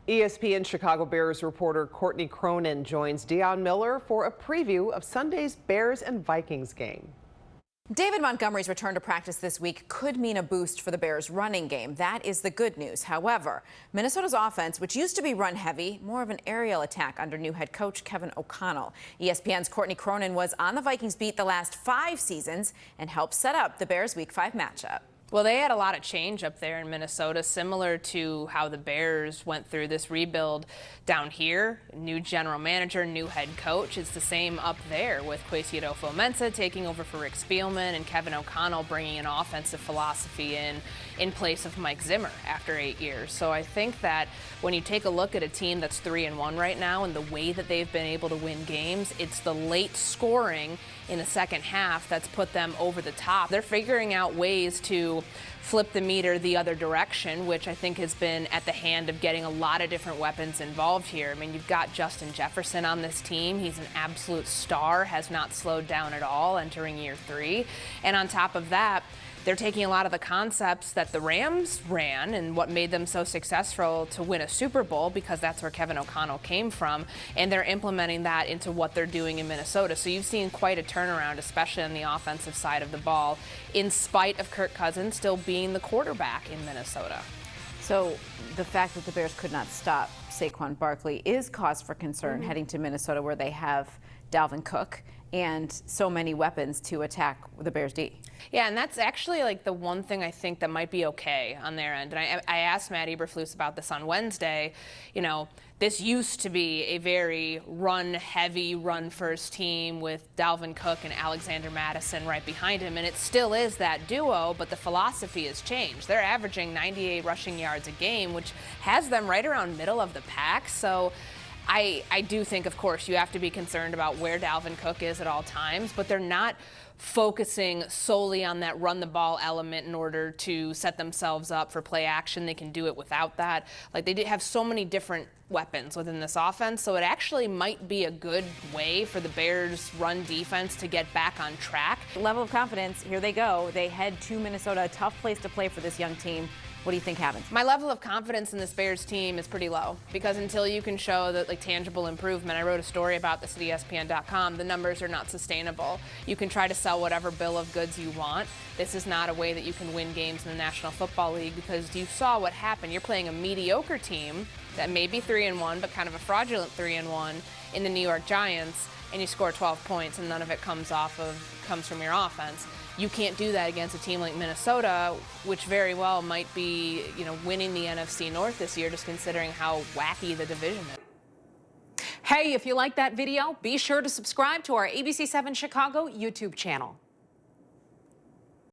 ESPN Chicago Bears reporter Courtney Cronin joins Dionne Miller for a preview of Sunday's Bears and Vikings game. David Montgomery's return to practice this week could mean a boost for the Bears' running game. That is the good news. However, Minnesota's offense, which used to be run heavy, more of an aerial attack under new head coach Kevin O'Connell. ESPN's Courtney Cronin was on the Vikings beat the last 5 seasons and helped set up the Bears' Week 5 matchup. Well, they had a lot of change up there in Minnesota, similar to how the Bears went through this rebuild down here. New general manager, new head coach. It's the same up there with Kwesi Adofo-Mensah taking over for Rick Spielman and Kevin O'Connell bringing an offensive philosophy in place of Mike Zimmer after 8 years. So I think that when you take a look at a team that's 3-1 right now and the way that they've been able to win games, it's the late scoring in the second half that's put them over the top. They're figuring out ways to flip the meter the other direction, which I think has been at the hand of getting a lot of different weapons involved here. I mean, you've got Justin Jefferson on this team. He's an absolute star, has not slowed down at all entering year 3. And on top of that, they're taking a lot of the concepts that the Rams ran and what made them so successful to win a Super Bowl, because that's where Kevin O'Connell came from, and they're implementing that into what they're doing in Minnesota. So you've seen quite a turnaround, especially on the offensive side of the ball, in spite of Kirk Cousins still being the quarterback in Minnesota. So the fact that the Bears could not stop Saquon Barkley is cause for concern heading to Minnesota, where they have Dalvin Cook and so many weapons to attack the Bears D. Yeah, and that's actually like the one thing I think that might be okay on their end. And I asked Matt Eberflus about this on Wednesday. You know, this used to be a very run-heavy, run-first team with Dalvin Cook and Alexander Mattison right behind him, and it still is that duo, but the philosophy has changed. They're averaging 98 rushing yards a game, which has them right around middle of the pack. So I do think, of course, you have to be concerned about where Dalvin Cook is at all times, but they're not focusing solely on that run-the-ball element in order to set themselves up for play action. They can do it without that. Like, they have so many different weapons within this offense, so it actually might be a good way for the Bears' run defense to get back on track. Level of confidence, here they go. They head to Minnesota, a tough place to play for this young team. What do you think happens? My level of confidence in this Bears team is pretty low, because until you can show that, like, tangible improvement, I wrote a story about this at ESPN.com, the numbers are not sustainable. You can try to sell whatever bill of goods you want. This is not a way that you can win games in the National Football League, because you saw what happened. You're playing a mediocre team that may be 3-1, but kind of a fraudulent 3-1 in the New York Giants, and you score 12 points and none of it comes from your offense. You can't do that against a team like Minnesota, which very well might be, you know, winning the NFC North this year, just considering how wacky the division is. Hey, if you like that video, be sure to subscribe to our ABC7 Chicago YouTube channel.